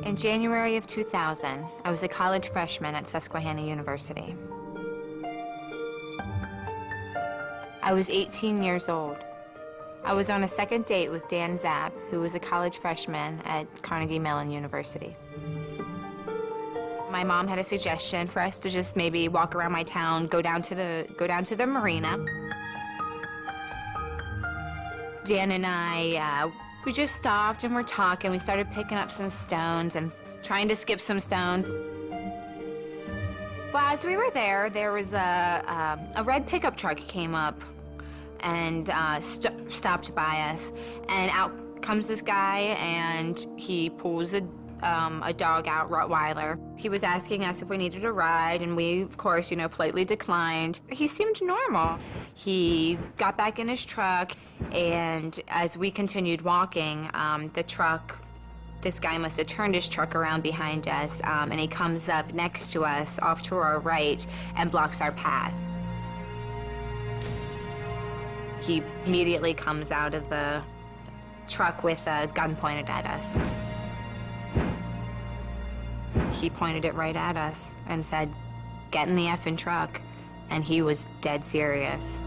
In January of 2000, I was a college freshman at Susquehanna University. I was 18 years old. I was on a second date with Dan Zapp, who was a college freshman at Carnegie Mellon University. My mom had a suggestion for us to just maybe walk around my town, go down to the marina. Dan and I, we just stopped and we're talking. We started picking up some stones and trying to skip some stones. Well, as we were there was a red pickup truck came up and stopped by us, and out comes this guy, and he pulls a dog out, Rottweiler. He was asking us if we needed a ride, and we, of course, politely declined. He seemed normal. He got back in his truck, and as we continued walking, this guy must have turned his truck around behind us, and he comes up next to us, off to our right, and blocks our path. He immediately comes out of the truck with a gun pointed at us. He pointed it right at us and said, "Get in the effing truck," and he was dead serious.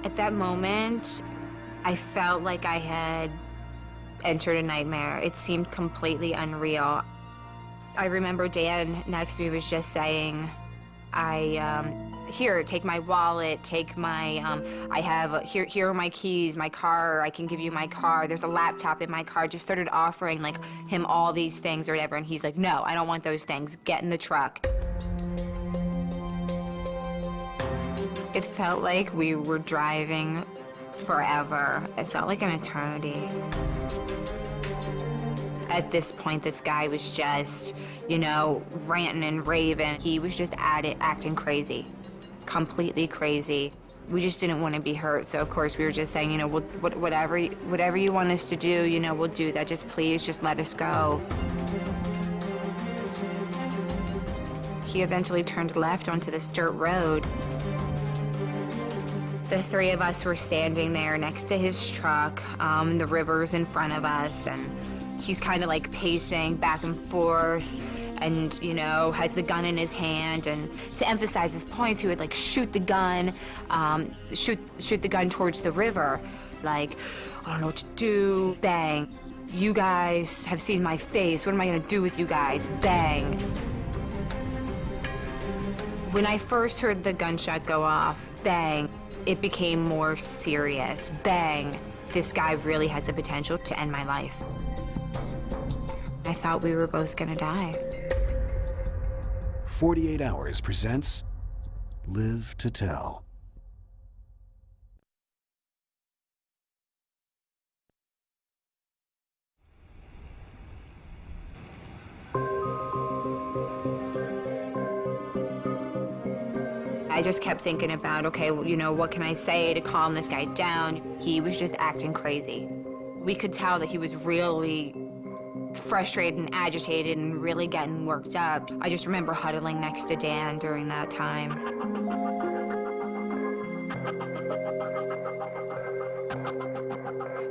At that moment, I felt like I had entered a nightmare. It seemed completely unreal. I remember Dan next to me was just saying, here, take my wallet, take my, here are my keys, my car, I can give you my car, there's a laptop in my car. Just started offering him all these things or whatever, and he's like, "No, I don't want those things, get in the truck." It felt like we were driving forever. It felt like an eternity. At this point, this guy was just, ranting and raving. He was just at it, acting crazy, completely crazy. We just didn't want to be hurt, so of course we were just saying, whatever you want us to do, we'll do that. Just please, just let us go. He eventually turned left onto this dirt road. The three of us were standing there next to his truck. The river's in front of us, and he's kind of pacing back and forth and, has the gun in his hand. And to emphasize his points, he would shoot the gun, shoot the gun towards the river. I don't know what to do, bang. "You guys have seen my face, what am I gonna do with you guys?" Bang. When I first heard the gunshot go off, bang, it became more serious. Bang, this guy really has the potential to end my life. I thought we were both gonna die. 48 Hours presents Live to Tell. I just kept thinking about, okay, what can I say to calm this guy down? He was just acting crazy. We could tell that he was really frustrated and agitated and really getting worked up. I just remember huddling next to Dan during that time.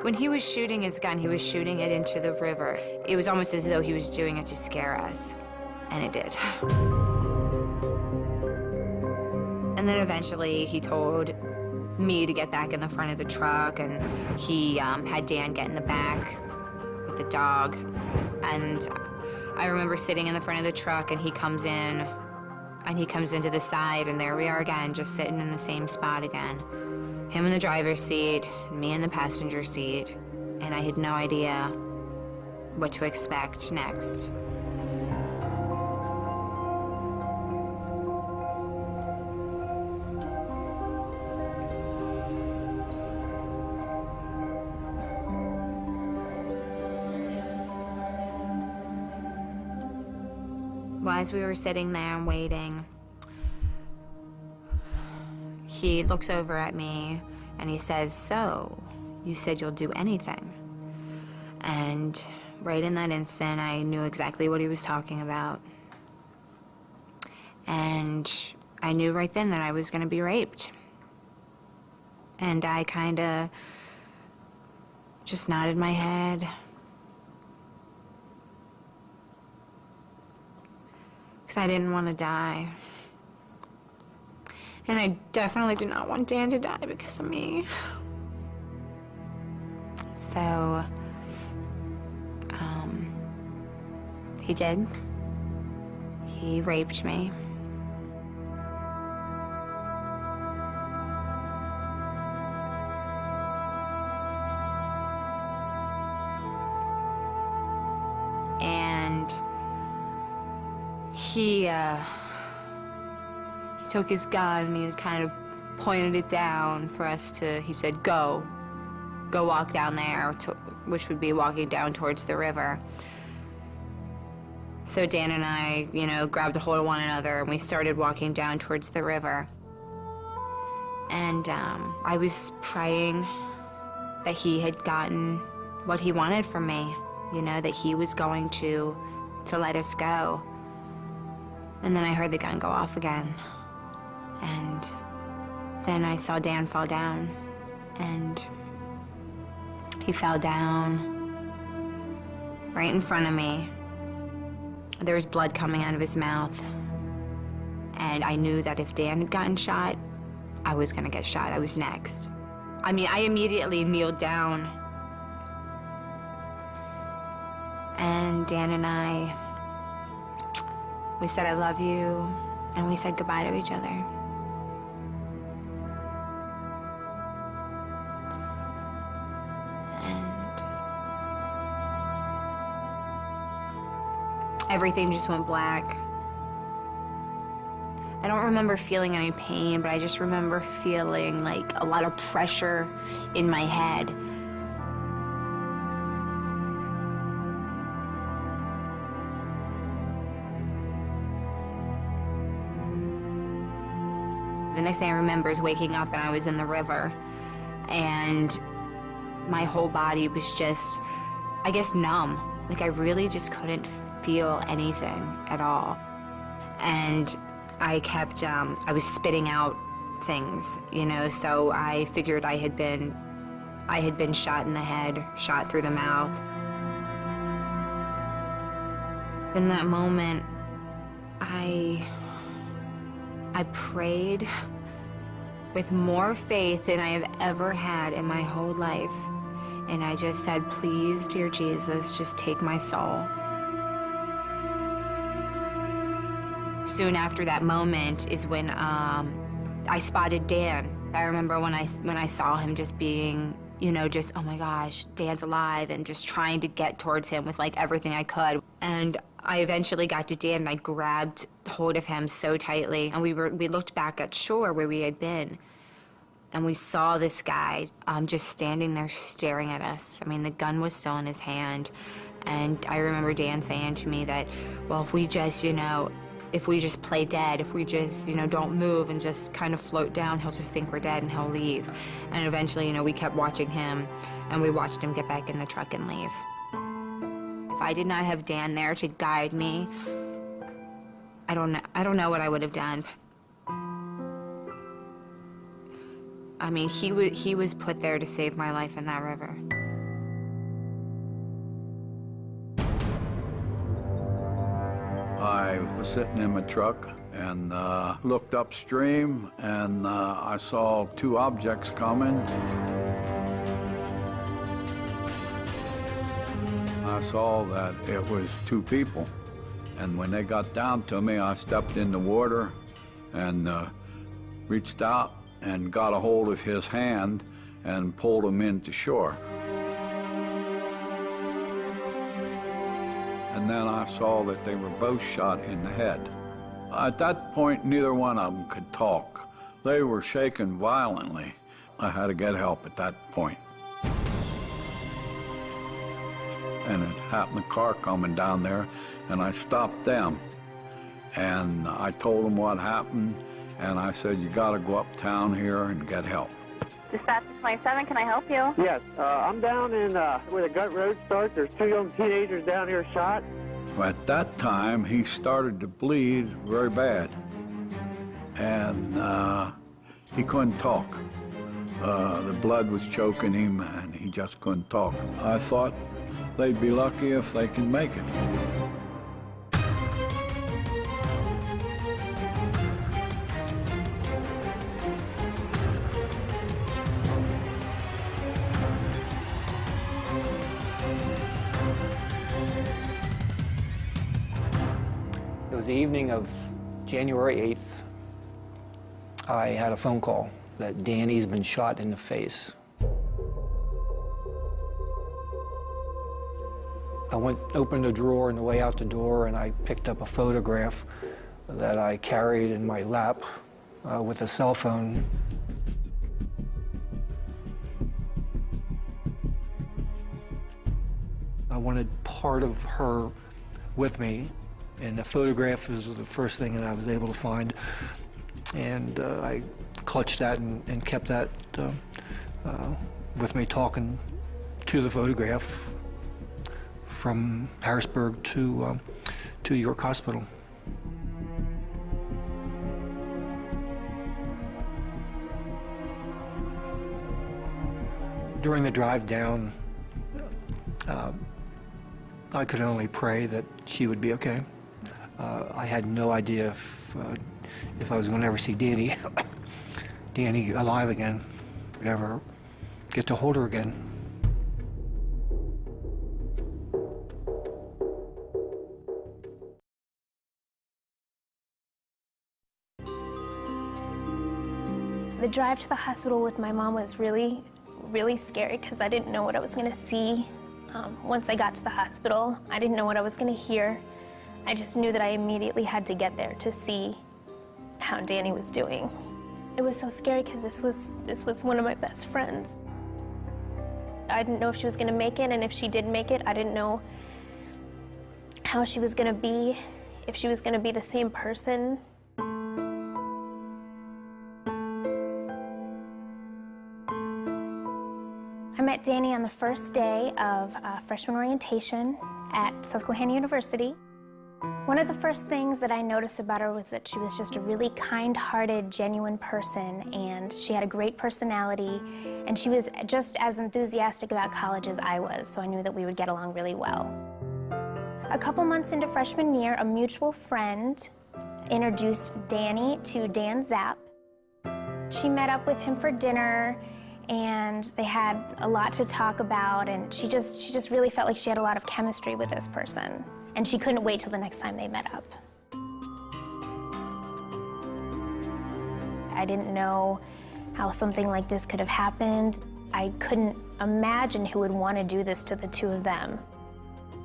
When he was shooting his gun, he was shooting it into the river. It was almost as though he was doing it to scare us, and it did. And then eventually he told me to get back in the front of the truck, and he had Dan get in the back with the dog. And I remember sitting in the front of the truck, and he comes in, and he comes into the side, and there we are again, just sitting in the same spot again. Him in the driver's seat, me in the passenger seat, and I had no idea what to expect next. Well, as we were sitting there and waiting, he looks over at me and he says, "So, you said you'll do anything." And right in that instant, I knew exactly what he was talking about. And I knew right then that I was going to be raped. And I kind of just nodded my head because I didn't want to die. And I definitely did not want Dan to die because of me. So, he did. He raped me. And he took his gun and he kind of pointed it down for us to, he said, go walk down there, which would be walking down towards the river. So Dan and I, you know, grabbed a hold of one another and we started walking down towards the river. And I was praying that he had gotten what he wanted from me, you know, that he was going to let us go. And then I heard the gun go off again. And then I saw Dan fall down, and he fell down right in front of me. There was blood coming out of his mouth, and I knew that if Dan had gotten shot, I was gonna get shot. I was next. I mean, I immediately kneeled down, and Dan and I, we said, I love you, and we said goodbye to each other. Everything just went black. I don't remember feeling any pain, but I just remember feeling like a lot of pressure in my head. The next thing I remember is waking up and I was in the river, and my whole body was just, I guess, numb. Like I really just couldn't feel anything at all. And I kept, I was spitting out things, you know, so I figured I had been shot in the head, shot through the mouth. In that moment, I prayed with more faith than I have ever had in my whole life. And I just said, please, dear Jesus, just take my soul. Soon after that moment is when I spotted Dan. I remember when I saw him just being, you know, just, oh my gosh, Dan's alive, and just trying to get towards him with like everything I could. And I eventually got to Dan and I grabbed hold of him so tightly, and we looked back at shore where we had been, and we saw this guy just standing there staring at us. I mean, the gun was still in his hand, and I remember Dan saying to me that, well, if we just, you know, if we just play dead, if we just, you know, don't move and just kind of float down, he'll just think we're dead and he'll leave. And eventually, you know, we kept watching him, and we watched him get back in the truck and leave. If I did not have Dan there to guide me, I don't know what I would have done. I mean, he was put there to save my life in that river. I was sitting in my truck and looked upstream, and I saw two objects coming. I saw that it was two people, and when they got down to me, I stepped in the water and reached out and got a hold of his hand and pulled him into shore. And then I saw that they were both shot in the head. At that point, neither one of them could talk. They were shaking violently. I had to get help at that point. And it happened, the car coming down there, and I stopped them. And I told them what happened, and I said, you gotta go uptown here and get help. Dispatch 27, can I help you? Yes, I'm down in where the Gut Road starts. There's two young teenagers down here shot. At that time, he started to bleed very bad, and he couldn't talk. The blood was choking him, and he just couldn't talk. I thought they'd be lucky if they can make it. It was the evening of January 8th. I had a phone call that Danny's been shot in the face. I opened a drawer on the way out the door, and I picked up a photograph that I carried in my lap with a cell phone. I wanted part of her with me, and the photograph was the first thing that I was able to find. And I clutched that and kept that with me, talking to the photograph from Harrisburg to York Hospital. During the drive down, I could only pray that she would be okay. I had no idea if I was going to ever see Danny alive again, would ever get to hold her again. The drive to the hospital with my mom was really, really scary because I didn't know what I was going to see. Once I got to the hospital, I didn't know what I was going to hear. I just knew that I immediately had to get there to see how Danny was doing. It was so scary because this was one of my best friends. I didn't know if she was going to make it, and if she did make it, I didn't know how she was going to be, if she was going to be the same person. I met Danny on the first day of freshman orientation at Susquehanna University. One of the first things that I noticed about her was that she was just a really kind-hearted, genuine person, and she had a great personality, and she was just as enthusiastic about college as I was, so I knew that we would get along really well. A couple months into freshman year, a mutual friend introduced Danny to Dan Zapp. She met up with him for dinner, and they had a lot to talk about, and she just really felt like she had a lot of chemistry with this person, and she couldn't wait till the next time they met up. I didn't know how something like this could have happened. I couldn't imagine who would want to do this to the two of them.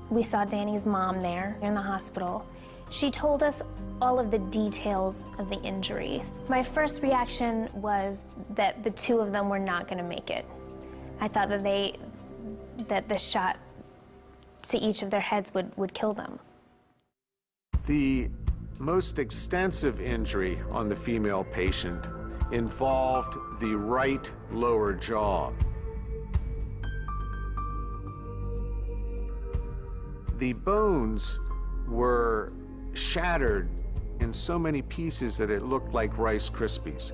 We saw Danny's mom there in the hospital. She told us all of the details of the injuries. My first reaction was that the two of them were not going to make it. I thought that the shot to each of their heads would kill them. The most extensive injury on the female patient involved the right lower jaw. The bones were shattered in so many pieces that it looked like Rice Krispies.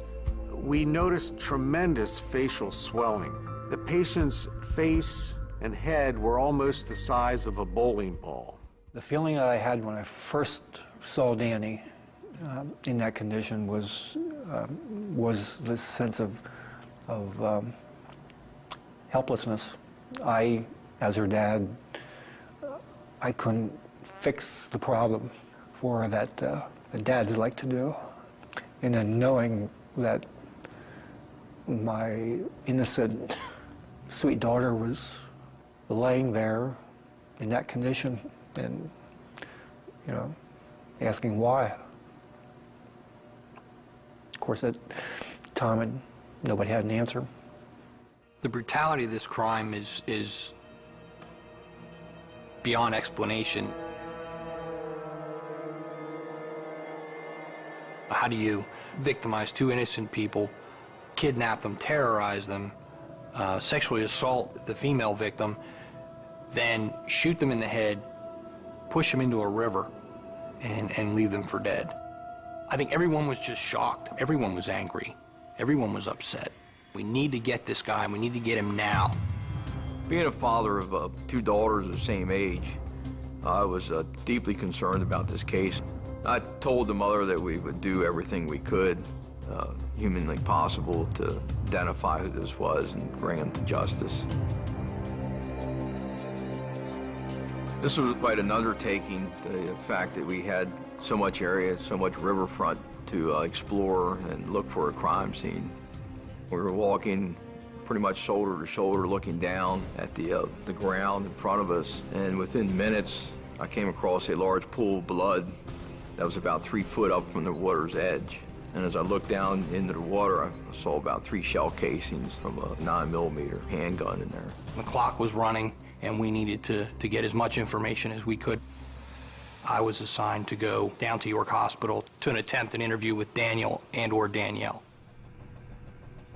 We noticed tremendous facial swelling. The patient's face and head were almost the size of a bowling ball. The feeling that I had when I first saw Danny in that condition was this sense of helplessness. I, as her dad, I couldn't fix the problem for her that the dads like to do. And then knowing that my innocent, sweet daughter was laying there in that condition and, you know, asking why. Of course, at the time, nobody had an answer. The brutality of this crime is beyond explanation. How do you victimize two innocent people, kidnap them, terrorize them, sexually assault the female victim, then shoot them in the head, push them into a river, and leave them for dead? I think everyone was just shocked. Everyone was angry. Everyone was upset. We need to get this guy, and we need to get him now. Being a father of two daughters of the same age, I was deeply concerned about this case. I told the mother that we would do everything we could, humanly possible, to identify who this was and bring him to justice. This was quite an undertaking, the fact that we had so much area, so much riverfront to explore and look for a crime scene. We were walking pretty much shoulder to shoulder, looking down at the ground in front of us, and within minutes, I came across a large pool of blood that was about 3 foot up from the water's edge. And as I looked down into the water, I saw about 3 shell casings from a 9mm handgun in there. The clock was running, and we needed to get as much information as we could. I was assigned to go down to York Hospital to attempt an interview with Daniel and/or Danielle.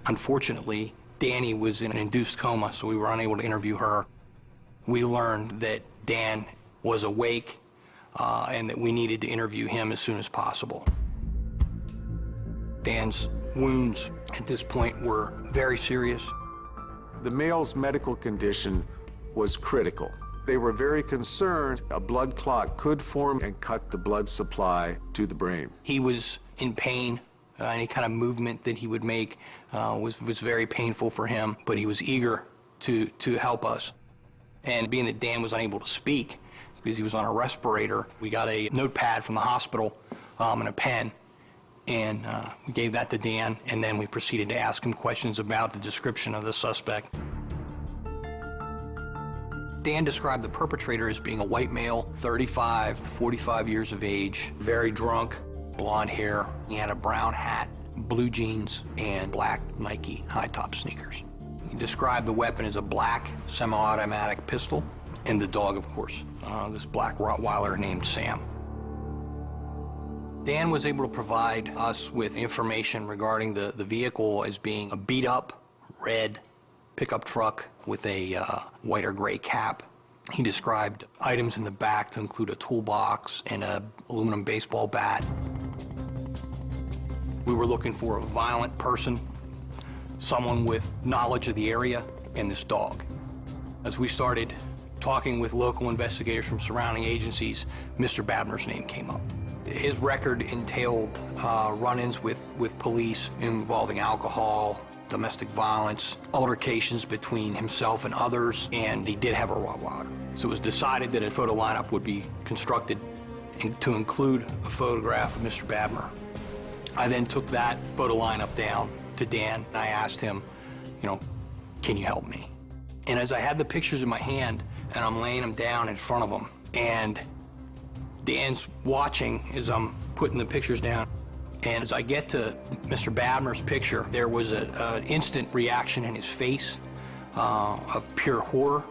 Unfortunately, Danny was in an induced coma, so we were unable to interview her. We learned that Dan was awake and that we needed to interview him as soon as possible. Dan's wounds at this point were very serious. The male's medical condition was critical. They were very concerned a blood clot could form and cut the blood supply to the brain. He was in pain. Any kind of movement that he would make was very painful for him, but he was eager to help us. And being that Dan was unable to speak because he was on a respirator, we got a notepad from the hospital and a pen, and we gave that to Dan, and then we proceeded to ask him questions about the description of the suspect. Dan described the perpetrator as being a white male, 35 to 45 years of age, very drunk, blonde hair. He had a brown hat, blue jeans, and black Nike high-top sneakers. He described the weapon as a black semi-automatic pistol, and the dog, of course, this black Rottweiler named Sam. Dan was able to provide us with information regarding the vehicle as being a beat-up red pickup truck with a white or gray cap. He described items in the back to include a toolbox and an aluminum baseball bat. We were looking for a violent person, someone with knowledge of the area, and this dog. As we started talking with local investigators from surrounding agencies, Mr. Babner's name came up. His record entailed run-ins with police involving alcohol, domestic violence, altercations between himself and others, and he did have a Rottweiler. So it was decided that a photo lineup would be constructed to include a photograph of Mr. Babner. I then took that photo lineup down to Dan, and I asked him, you know, can you help me? And as I had the pictures in my hand, and I'm laying them down in front of him, and Dan's watching as I'm putting the pictures down. And as I get to Mr. Babner's picture, there was an instant reaction in his face of pure horror.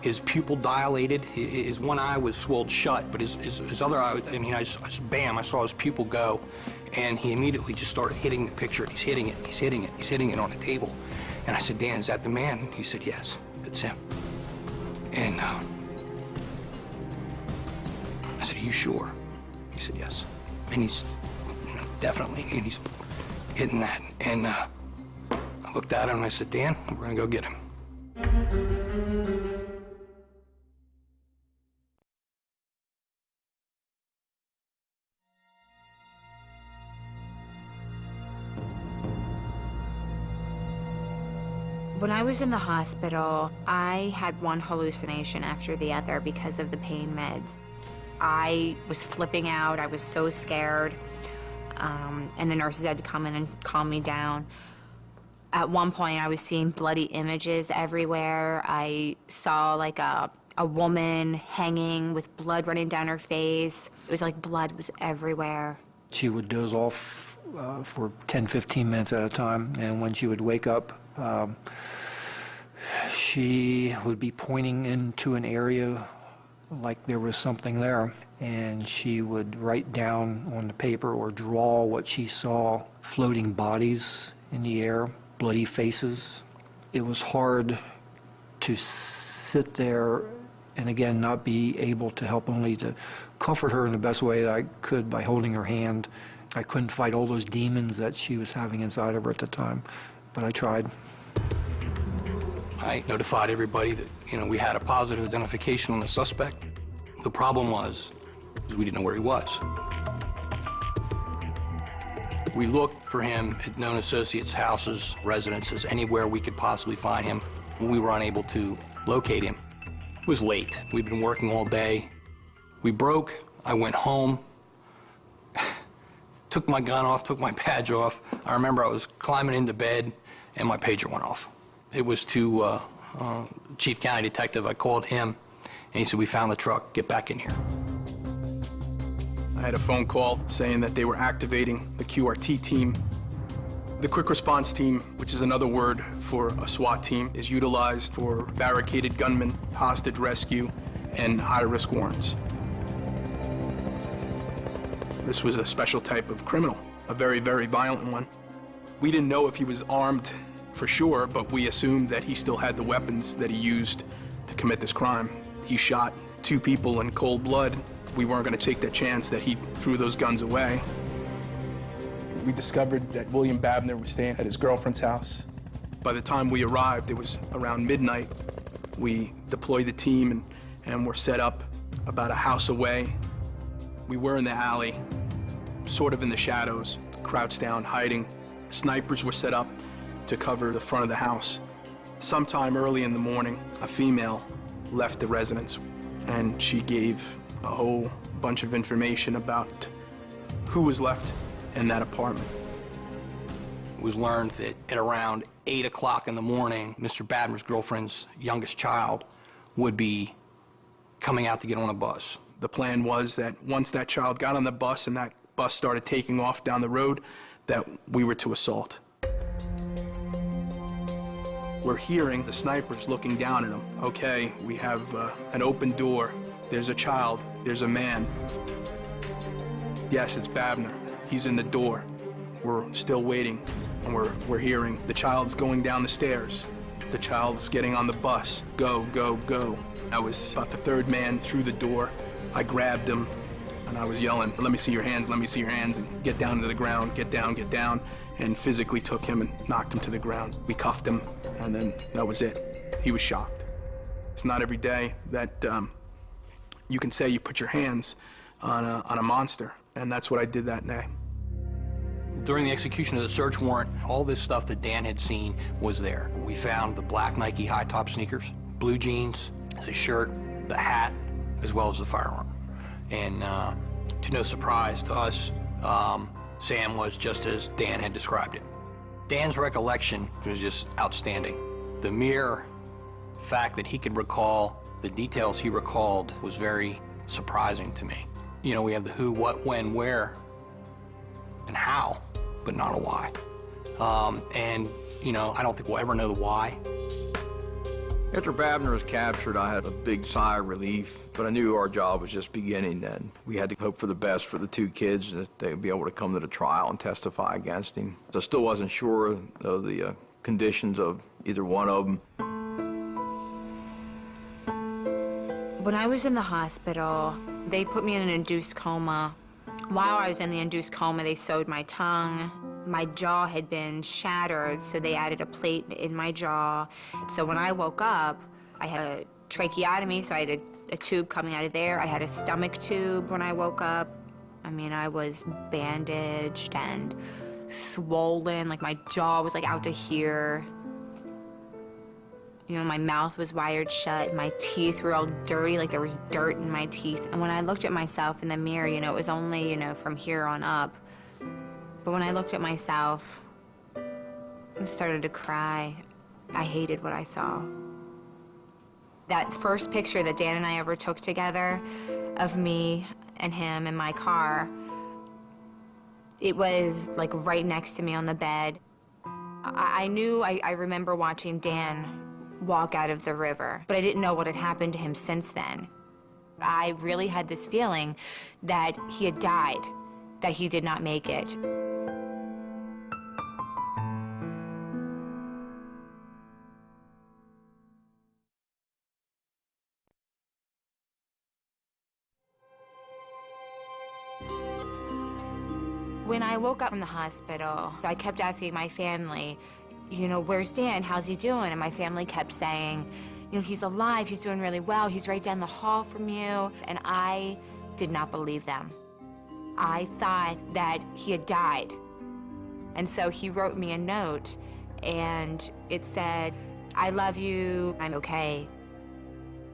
His pupil dilated. His one eye was swelled shut, but his other eye, I mean, bam, I saw his pupil go, and he immediately just started hitting the picture. He's hitting it, he's hitting it, he's hitting it on the table. And I said, Dan, is that the man? He said, yes, that's him. And I said, are you sure? He said, yes. And he's, you know, definitely, and he's hitting that. And I looked at him and I said, Dan, we're gonna go get him. When I was in the hospital, I had one hallucination after the other because of the pain meds. I was flipping out. I was so scared. And the nurses had to come in and calm me down. At one point, I was seeing bloody images everywhere. I saw like a woman hanging with blood running down her face. It was like blood was everywhere. She would doze off for 10, 15 minutes at a time, and when she would wake up, she would be pointing into an area like there was something there, and she would write down on the paper or draw what she saw, floating bodies in the air, bloody faces. It was hard to sit there and again not be able to help, only to comfort her in the best way that I could by holding her hand. I couldn't fight all those demons that she was having inside of her at the time, but I tried. I notified everybody that, you know, we had a positive identification on the suspect. The problem was we didn't know where he was. We looked for him at known associates' houses, residences, anywhere we could possibly find him. We were unable to locate him. It was late. We'd been working all day. We broke. I went home, took my gun off, took my badge off. I remember I was climbing into bed, and my pager went off. It was to Chief County Detective. I called him, and he said, "We found the truck. Get back in here." I had a phone call saying that they were activating the QRT team. The quick response team, which is another word for a SWAT team, is utilized for barricaded gunmen, hostage rescue, and high-risk warrants. This was a special type of criminal, a very, very violent one. We didn't know if he was armed for sure, but we assumed that he still had the weapons that he used to commit this crime. He shot 2 people in cold blood. We weren't going to take that chance that he threw those guns away. We discovered that William Babner was staying at his girlfriend's house. By the time we arrived, it was around midnight. We deployed the team and were set up about a house away. We were in the alley, sort of in the shadows, crouched down, hiding. Snipers were set up to cover the front of the house. Sometime early in the morning, a female left the residence, and she gave a whole bunch of information about who was left in that apartment. It was learned that at around 8 o'clock in the morning, Mr. Babner's girlfriend's youngest child would be coming out to get on a bus. The plan was that once that child got on the bus and that bus started taking off down the road, that we were to assault. We're hearing the snipers looking down at him. Okay, we have an open door. There's a child. There's a man. Yes, it's Babner. He's in the door. We're still waiting, and we're hearing the child's going down the stairs. The child's getting on the bus. Go, go, go. I was about the 3rd man through the door. I grabbed him, and I was yelling, "Let me see your hands, let me see your hands," and get down to the ground, get down, and physically took him and knocked him to the ground. We cuffed him, and then that was it. He was shocked. It's not every day that you can say you put your hands on a monster, and that's what I did that day. During the execution of the search warrant, all this stuff that Dan had seen was there. We found the black Nike high-top sneakers, blue jeans, the shirt, the hat, as well as the firearm. And to no surprise to us, Sam was just as Dan had described it. Dan's recollection was just outstanding. The mere fact that he could recall the details he recalled was very surprising to me. You know, we have the who, what, when, where, and how, but not a why. And, you know, I don't think we'll ever know the why. After Babner was captured, I had a big sigh of relief, but I knew our job was just beginning then. We had to hope for the best for the 2 kids, that they would be able to come to the trial and testify against him. I still wasn't sure of the conditions of either one of them. When I was in the hospital, they put me in an induced coma. While I was in the induced coma, they sewed my tongue. My jaw had been shattered, so they added a plate in my jaw. So when I woke up, I had a tracheotomy, so I had a tube coming out of there. I had a stomach tube when I woke up. I mean, I was bandaged and swollen, like my jaw was like out to here. You know, my mouth was wired shut, my teeth were all dirty, like there was dirt in my teeth. And when I looked at myself in the mirror, you know, it was only, you know, from here on up. But when I looked at myself, I started to cry. I hated what I saw. That first picture that Dan and I ever took together of me and him in my car, it was like right next to me on the bed. I remember watching Dan walk out of the river, but I didn't know what had happened to him since then. I really had this feeling that he had died, that he did not make it. When I woke up in the hospital, I kept asking my family, you know, where's Dan? How's he doing? And my family kept saying, you know, he's alive, he's doing really well, he's right down the hall from you. And I did not believe them. I thought that he had died. And so he wrote me a note, and it said, I love you, I'm okay.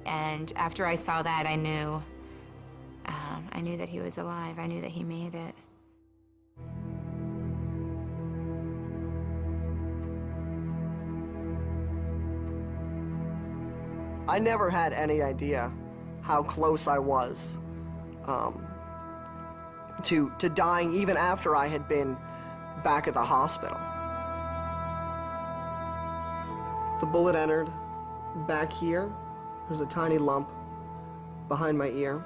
And after I saw that, I knew that he was alive. I knew that he made it. I never had any idea how close I was to dying even after I had been back at the hospital. The bullet entered back here. There's a tiny lump behind my ear.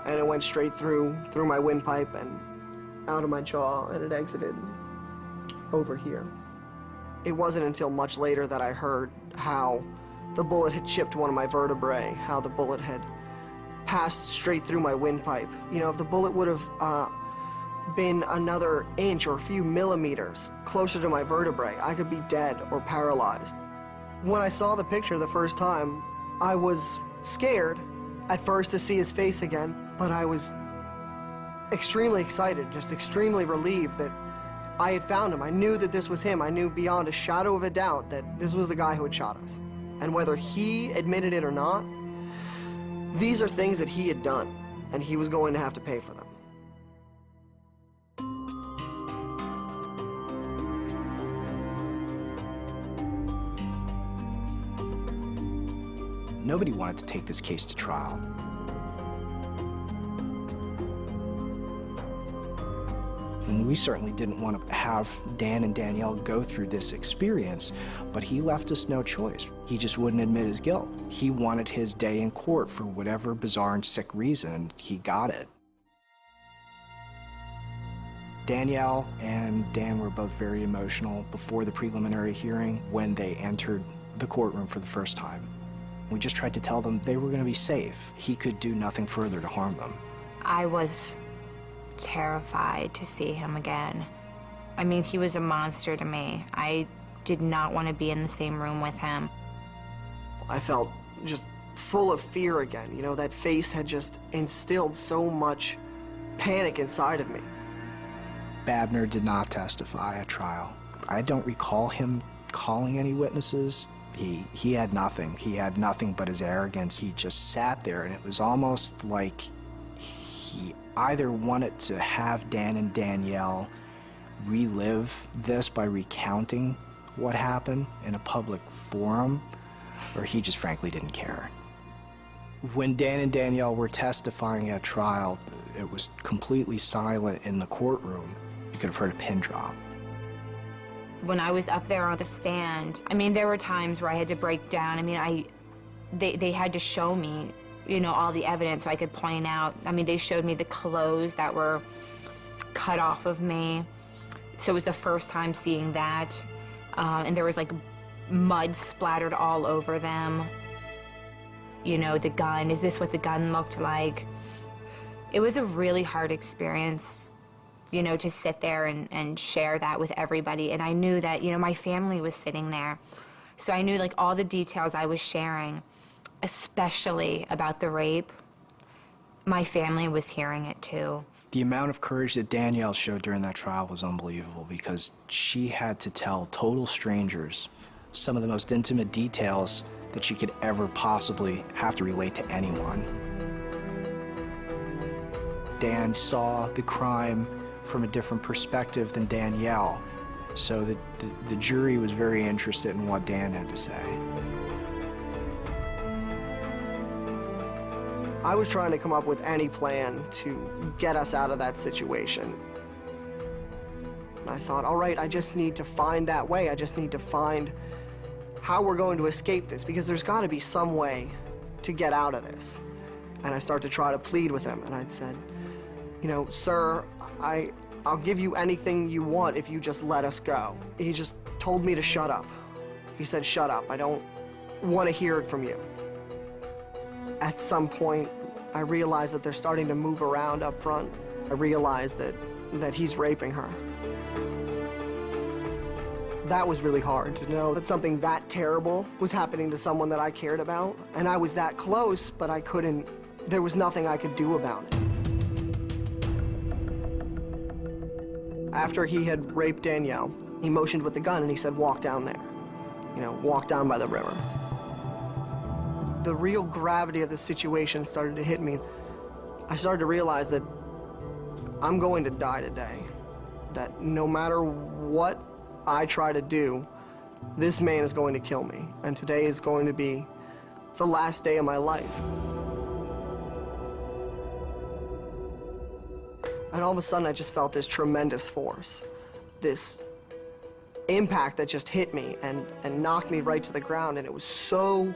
And it went straight through my windpipe and out of my jaw, and it exited over here. It wasn't until much later that I heard how the bullet had chipped one of my vertebrae, how the bullet had passed straight through my windpipe. You know, if the bullet would have been another inch or a few millimeters closer to my vertebrae, I could be dead or paralyzed. When I saw the picture the first time, I was scared at first to see his face again, but I was extremely excited, just extremely relieved that I had found him. I knew that this was him. I knew beyond a shadow of a doubt that this was the guy who had shot us. And whether he admitted it or not, these are things that he had done, and he was going to have to pay for them. Nobody wanted to take this case to trial. And we certainly didn't want to have Dan and Danielle go through this experience, but he left us no choice. He just wouldn't admit his guilt. He wanted his day in court for whatever bizarre and sick reason, and he got it. Danielle and Dan were both very emotional before the preliminary hearing when they entered the courtroom for the first time. We just tried to tell them they were going to be safe. He could do nothing further to harm them. I was terrified to see him again. I mean, he was a monster to me. I did not want to be in the same room with him. I felt just full of fear again. You know, that face had just instilled so much panic inside of me. Babner did not testify at trial. I don't recall him calling any witnesses. He had nothing. He had nothing but his arrogance. He just sat there, and it was almost like he either wanted to have Dan and Danielle relive this by recounting what happened in a public forum, or he just frankly didn't care. When Dan and Danielle were testifying at trial, it was completely silent in the courtroom. You could have heard a pin drop. When I was up there on the stand, I mean, there were times where I had to break down. I mean, they had to show me, you know, all the evidence so I could point out. I mean, they showed me the clothes that were cut off of me. So it was the first time seeing that. And there was like mud splattered all over them. You know, the gun, is this what the gun looked like? It was a really hard experience, you know, to sit there and share that with everybody. And I knew that, you know, my family was sitting there. So I knew like all the details I was sharing, especially about the rape, my family was hearing it too. The amount of courage that Danielle showed during that trial was unbelievable because she had to tell total strangers some of the most intimate details that she could ever possibly have to relate to anyone. Dan saw the crime from a different perspective than Danielle, so the jury was very interested in what Dan had to say. I was trying to come up with any plan to get us out of that situation. And I thought, all right, I just need to find that way. I just need to find how we're going to escape this, because there's got to be some way to get out of this. And I started to try to plead with him, and I said, you know, sir, I'll give you anything you want if you just let us go. He just told me to shut up. He said, shut up, I don't want to hear it from you. At some point, I realized that they're starting to move around up front. I realized that he's raping her. That was really hard to know that something that terrible was happening to someone that I cared about. And I was that close, but I couldn't, there was nothing I could do about it. After he had raped Danielle, he motioned with the gun and he said, walk down there. You know, walk down by the river. the real gravity of the situation started to hit me. I started to realize that I'm going to die today, that no matter what I try to do, this man is going to kill me, and today is going to be the last day of my life. And all of a sudden, I just felt this tremendous force, this impact that just hit me and knocked me right to the ground, and it was so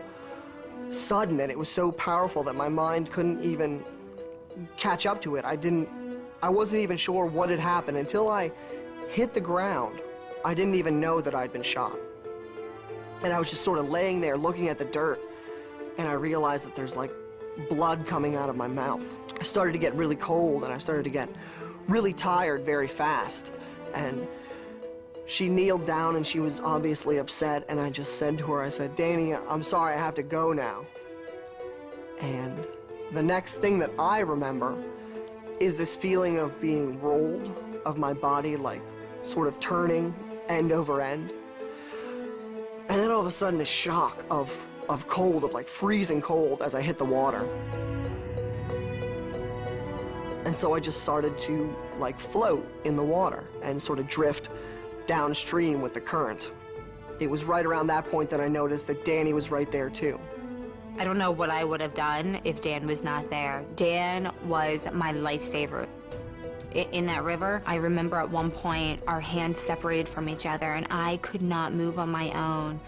sudden and it was so powerful that my mind couldn't even catch up to it. I wasn't even sure what had happened until I hit the ground. I didn't even know that I'd been shot. And I was just sort of laying there looking at the dirt, and I realized that there's like blood coming out of my mouth. I started to get really cold, and I started to get really tired very fast. And she kneeled down, and she was obviously upset, and I just said to her, I said, "Danny, I'm sorry, I have to go now." And the next thing that I remember is this feeling of being rolled, of my body like sort of turning end over end. And then all of a sudden this shock of cold, of like freezing cold as I hit the water. And so I just started to like float in the water and sort of drift downstream with the current. It was right around that point that I noticed that Danny was right there too. I don't know what I would have done if Dan was not there. Dan was my lifesaver. In that river, I remember at one point our hands separated from each other and I could not move on my own.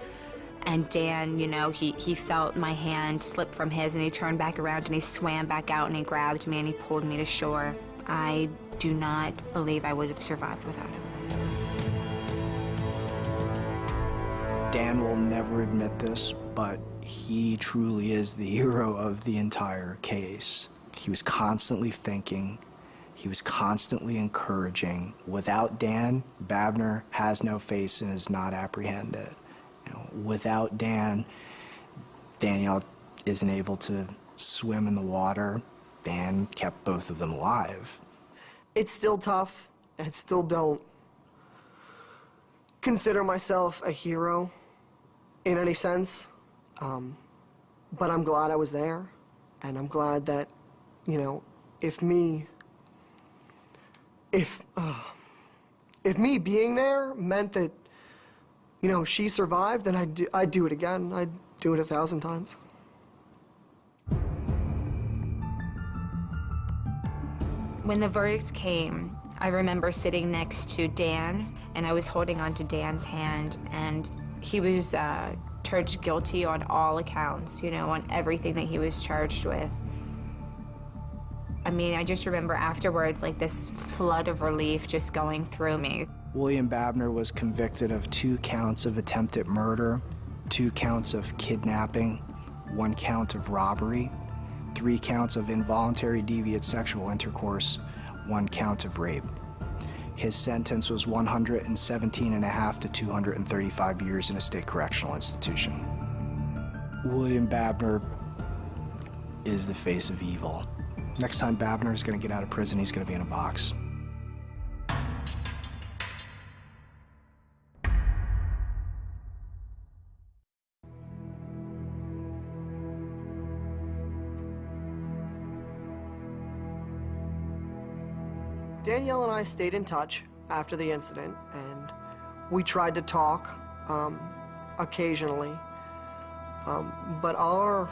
And Dan, you know, he felt my hand slip from his and he turned back around and he swam back out and he grabbed me and he pulled me to shore. I do not believe I would have survived without him. Dan will never admit this, but he truly is the hero of the entire case. He was constantly thinking, he was constantly encouraging. Without Dan, Babner has no face and is not apprehended. You know, without Dan, Danielle isn't able to swim in the water. Dan kept both of them alive. It's still tough. I still don't consider myself a hero in any sense. But I'm glad I was there, and I'm glad that, you know, if me being there meant that, you know, she survived, then I'd do it again. I'd do it 1,000 times. When the verdict came, I remember sitting next to Dan, and I was holding onto Dan's hand, and he was charged guilty on all accounts, you know, on everything that he was charged with. I mean, I just remember afterwards, like, this flood of relief just going through me. William Babner was convicted of 2 counts of attempted murder, 2 counts of kidnapping, 1 count of robbery, 3 counts of involuntary deviant sexual intercourse, 1 count of rape. His sentence was 117.5 to 235 years in a state correctional institution. William Babner is the face of evil. Next time Babner is going to get out of prison, he's going to be in a box. Danielle and I stayed in touch after the incident, and we tried to talk occasionally, but our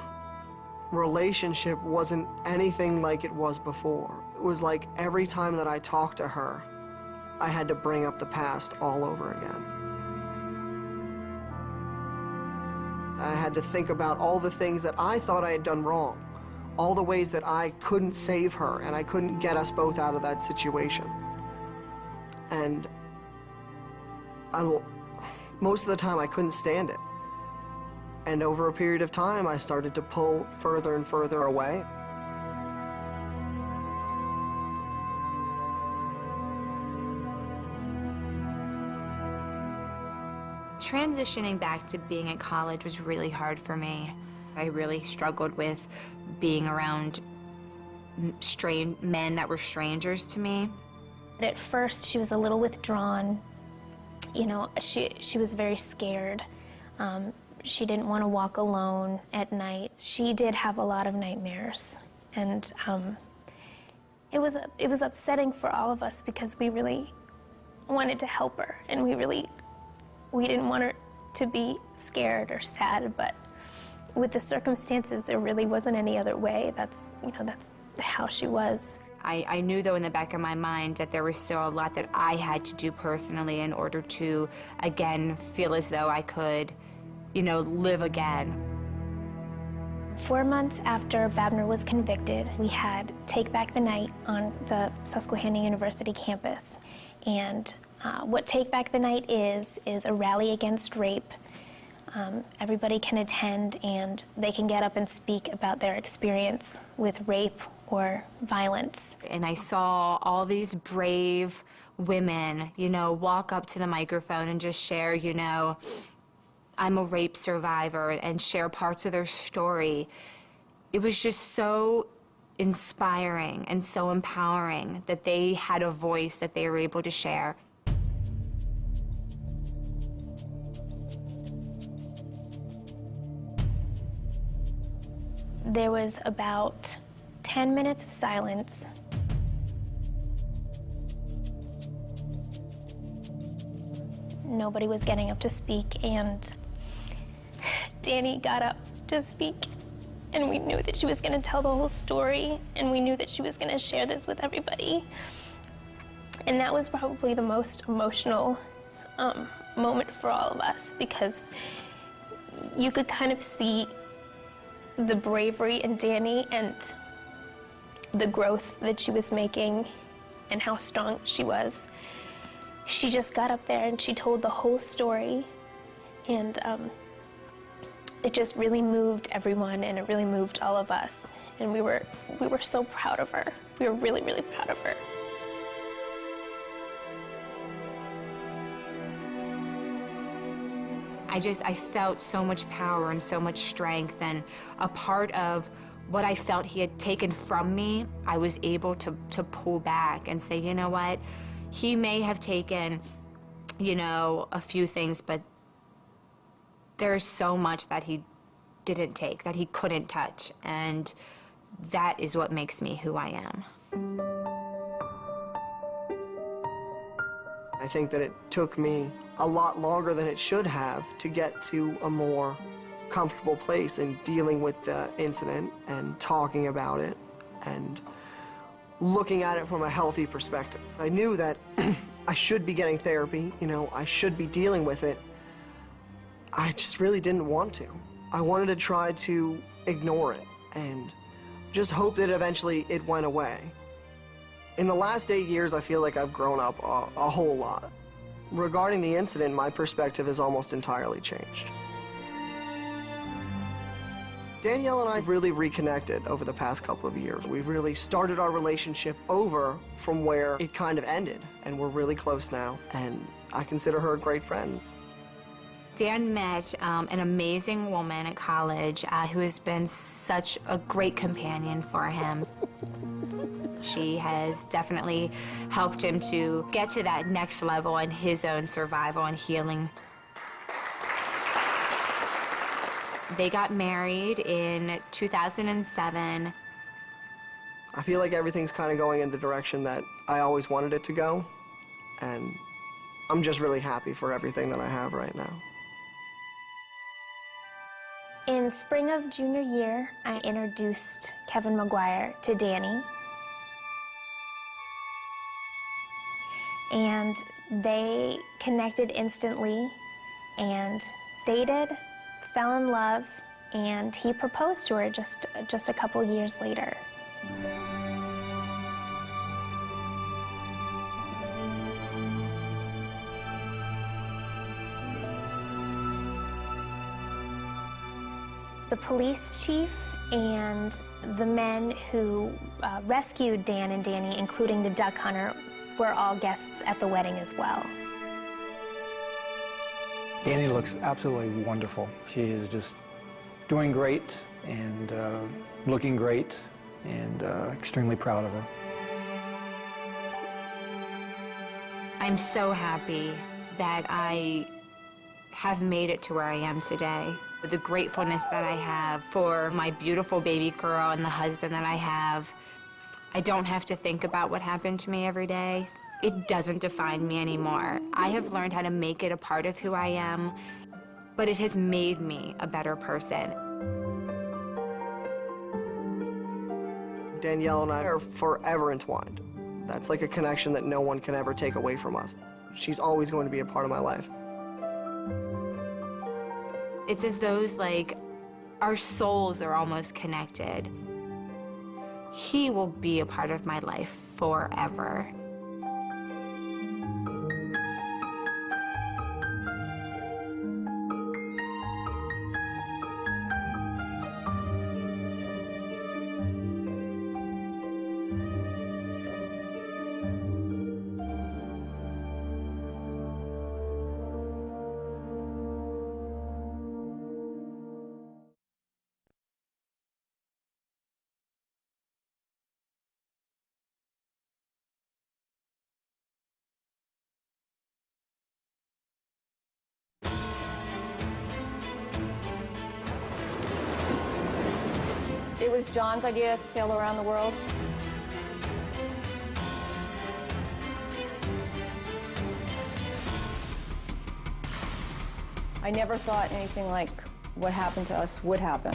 relationship wasn't anything like it was before. It was like every time that I talked to her, I had to bring up the past all over again. I had to think about all the things that I thought I had done wrong, all the ways that I couldn't save her and I couldn't get us both out of that situation. And most of the time I couldn't stand it. And over a period of time, I started to pull further and further away. Transitioning back to being at college was really hard for me. I really struggled with being around men that were strangers to me. At first, she was a little withdrawn. You know, she was very scared. She didn't want to walk alone at night. She did have a lot of nightmares, and it was upsetting for all of us because we really wanted to help her, and we didn't want her to be scared or sad, but with the circumstances, there really wasn't any other way. That's how she was. I knew, though, in the back of my mind that there was still a lot that I had to do personally in order to, again, feel as though I could, live again. 4 months after Babner was convicted, we had Take Back the Night on the Susquehanna University campus. And what Take Back the Night is a rally against rape. Everybody can attend, and they can get up and speak about their experience with rape or violence. And I saw all these brave women, walk up to the microphone and just share, I'm a rape survivor, and share parts of their story. It was just so inspiring and so empowering that they had a voice that they were able to share. There was about 10 minutes of silence. Nobody was getting up to speak, and Danny got up to speak, and we knew that she was going to tell the whole story, and we knew that she was going to share this with everybody. And that was probably the most emotional moment for all of us, because you could kind of see the bravery in Danny and the growth that she was making and how strong she was. She just got up there and she told the whole story, and it just really moved everyone, and it really moved all of us. And we were so proud of her. We were really, really proud of her. I felt so much power and so much strength, and a part of what I felt he had taken from me, I was able to pull back and say, you know what, he may have taken, a few things, but there's so much that he didn't take, that he couldn't touch, and that is what makes me who I am. I think that it took me a lot longer than it should have to get to a more comfortable place in dealing with the incident and talking about it and looking at it from a healthy perspective. I knew that I should be getting therapy, I should be dealing with it. I just really didn't want to. I wanted to try to ignore it and just hope that eventually it went away. In the last 8 years, I feel like I've grown up a whole lot. Regarding the incident, my perspective has almost entirely changed. Danielle and I really reconnected over the past couple of years. We really started our relationship over from where it kind of ended, and we're really close now, and I consider her a great friend. Dan met an amazing woman at college who has been such a great companion for him. She has definitely helped him to get to that next level in his own survival and healing. They got married in 2007. I feel like everything's kind of going in the direction that I always wanted it to go, and I'm just really happy for everything that I have right now. In spring of junior year, I introduced Kevin McGuire to Danny. And they connected instantly and dated, fell in love, and he proposed to her just a couple years later. The police chief and the men who rescued Dan and Danny, including the duck hunter, were all guests at the wedding as well. Danny looks absolutely wonderful. She is just doing great and looking great, and extremely proud of her. I'm so happy that I have made it to where I am today. The gratefulness that I have for my beautiful baby girl and the husband that I have. I don't have to think about what happened to me every day. It doesn't define me anymore. I have learned how to make it a part of who I am, but it has made me a better person. Danielle and I are forever entwined. That's like a connection that no one can ever take away from us. She's always going to be a part of my life. It's as though, like, our souls are almost connected. He will be a part of my life forever. It was John's idea to sail around the world. I never thought anything like what happened to us would happen.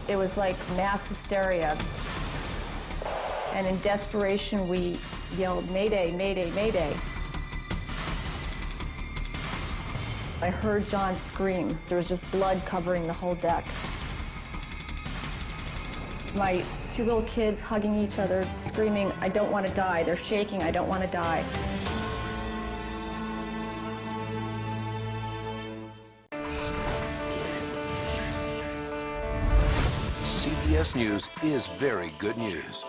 It was like mass hysteria. And in desperation, we yelled, "Mayday, mayday, mayday." I heard John scream. There was just blood covering the whole deck. My two little kids hugging each other, screaming, "I don't want to die." They're shaking, "I don't want to die." CBS News is very good news.